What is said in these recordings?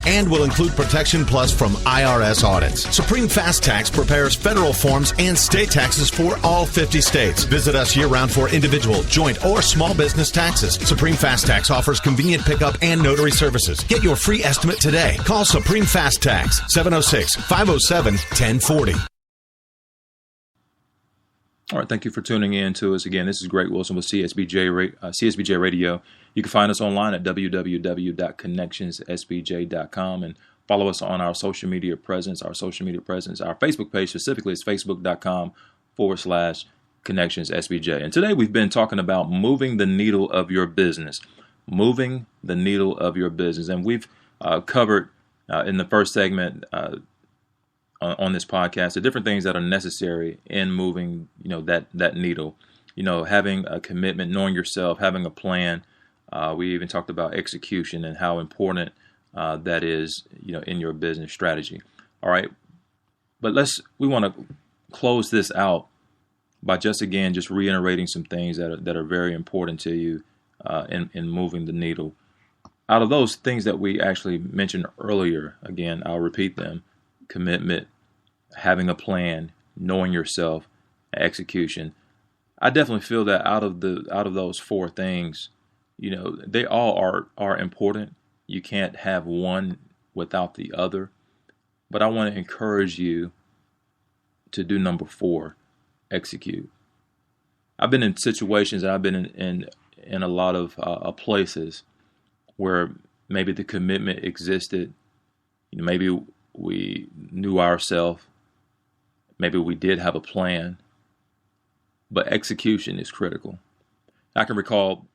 and will include Protection Plus from IRS audits. Supreme Fast Tax prepares federal forms and state taxes for all 50 states. Visit us year-round for individual, joint, or small business taxes. Supreme Fast Tax offers convenient pickup and notary services. Get your free estimate today. Call Supreme Fast Tax, 706-507-1040. All right, thank you for tuning in to us again. This is Greg Wilson with CSBJ Radio. You can find us online at www.connectionssbj.com and follow us on our social media presence. Our Facebook page specifically is facebook.com/connectionssbj. And today we've been talking about moving the needle of your business. Moving the needle of your business. And we've covered in the first segment on this podcast the different things that are necessary in moving, that needle. Having a commitment, knowing yourself, having a plan. We even talked about execution and how important that is, in your business strategy. All right, but we want to close this out by just reiterating some things that are very important to you in moving the needle. Out of those things that we actually mentioned earlier, again, I'll repeat them: commitment, having a plan, knowing yourself, execution. I definitely feel that out of those four things, they all are important. You can't have one without the other. But I want to encourage you to do number 4, execute. I've been in situations, I've been in a lot of places where maybe the commitment existed. Maybe we knew ourselves. Maybe we did have a plan. But execution is critical. I can recall,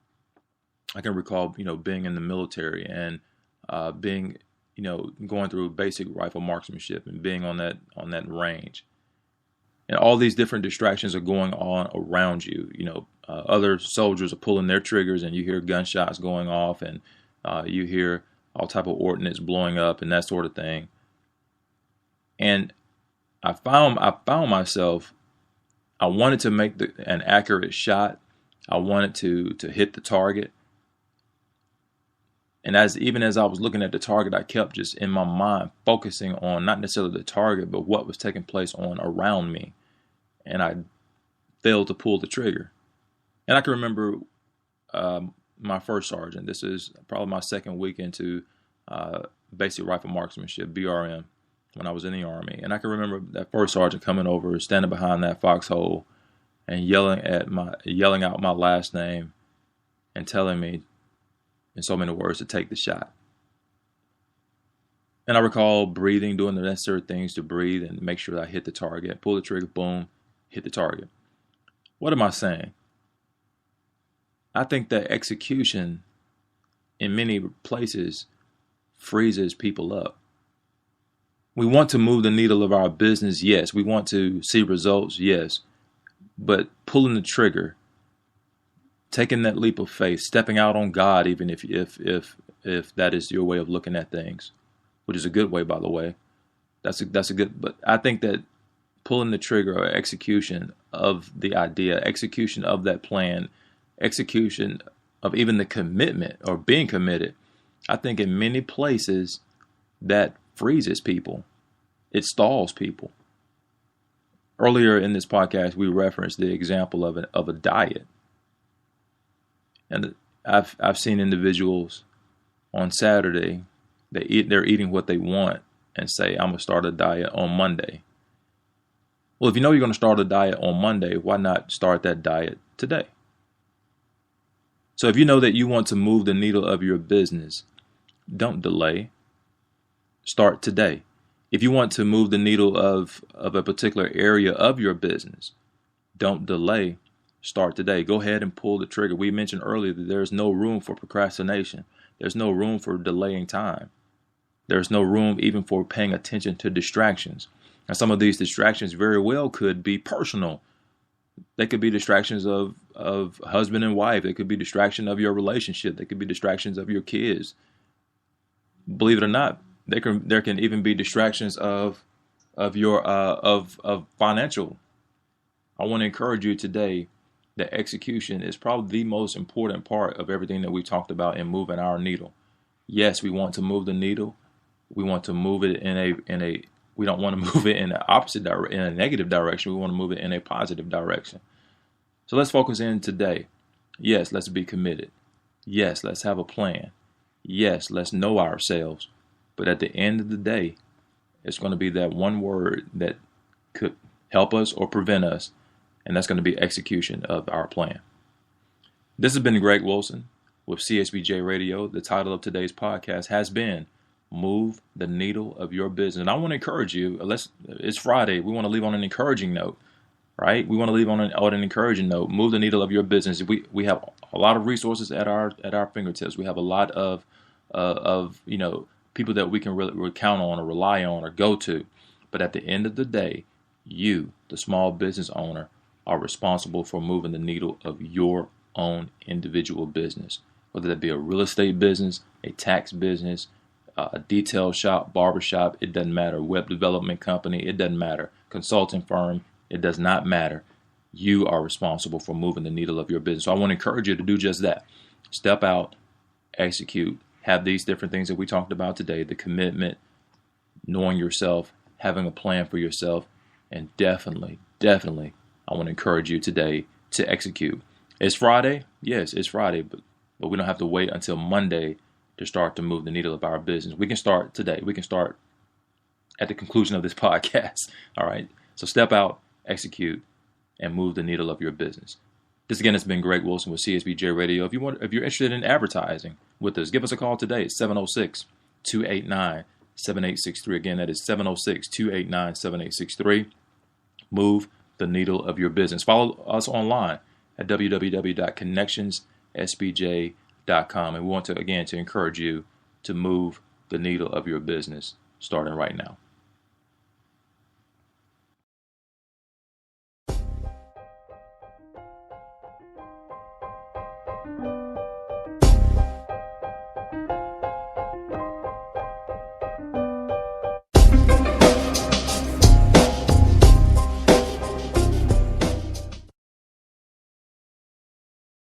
being in the military and being, going through basic rifle marksmanship and being on that range. And all these different distractions are going on around you. Other soldiers are pulling their triggers, and you hear gunshots going off, and you hear all type of ordnance blowing up and that sort of thing. And I found myself, I wanted to make an accurate shot. I wanted to hit the target. And even as I was looking at the target, I kept just in my mind focusing on not necessarily the target, but what was taking place around me. And I failed to pull the trigger. And I can remember my first sergeant. This is probably my second week into basic rifle marksmanship, BRM, when I was in the Army. And I can remember that first sergeant coming over, standing behind that foxhole and yelling out my last name and telling me in so many words to take the shot. And I recall breathing, doing the necessary things to breathe and make sure that I hit the target, pull the trigger, boom, hit the target. What am I saying? I think that execution in many places freezes people up. We want to move the needle of our business, yes. We want to see results, yes. But pulling the trigger, taking that leap of faith, stepping out on God, even if that is your way of looking at things, which is a good way, by the way. That's a good. But I think that pulling the trigger or execution of the idea, execution of that plan, execution of even the commitment or being committed, I think in many places that freezes people. It stalls people. Earlier in this podcast, we referenced the example of a diet. And I've seen individuals on Saturday, they're eating what they want and say, I'm going to start a diet on Monday. Well, if you know you're going to start a diet on Monday, why not start that diet today? So if you know that you want to move the needle of your business, don't delay. Start today. If you want to move the needle of a particular area of your business, don't delay. Start today. Go ahead and pull the trigger. We mentioned earlier that there's no room for procrastination. There's no room for delaying time. There's no room even for paying attention to distractions. And some of these distractions very well could be personal. They could be distractions of husband and wife. They could be distraction of your relationship. They could be distractions of your kids. Believe it or not, there can even be distractions of financial. I want to encourage you today that execution is probably the most important part of everything that we talked about in moving our needle. Yes, we want to move the needle. we want to move it we don't want to move it in the opposite in a negative direction. We want to move it in a positive direction. So let's focus in today. Yes, let's be committed. Yes, let's have a plan. Yes, let's know ourselves. But at the end of the day, it's going to be that one word that could help us or prevent us, and that's going to be execution of our plan. This has been Greg Wilson with CSBJ Radio. The title of today's podcast has been Move the Needle of Your Business. And I want to encourage you, it's Friday, we want to leave on an encouraging note, right? We want to leave on an encouraging note. Move the needle of your business. We have a lot of resources at our fingertips. We have a lot of people that we can really count on or rely on or go to. But at the end of the day, you, the small business owner, are responsible for moving the needle of your own individual business, whether that be a real estate business, a tax business, a detail shop, barber shop, it doesn't matter. Web development company, it doesn't matter. Consulting firm, it does not matter. You are responsible for moving the needle of your business. So I want to encourage you to do just that. Step out, execute, have these different things that we talked about today, the commitment, knowing yourself, having a plan for yourself, and definitely, I want to encourage you today to execute. It's Friday. Yes, it's Friday, but we don't have to wait until Monday to start to move the needle of our business. We can start today. We can start at the conclusion of this podcast. All right. So step out, execute, and move the needle of your business. This again has been Greg Wilson with CSBJ Radio. If you're interested in advertising with us, give us a call today. It's 706-289-7863. Again, that is 706-289-7863. Move the needle of your business. Follow us online at www.connectionssbj.com. And we want to encourage you to move the needle of your business starting right now.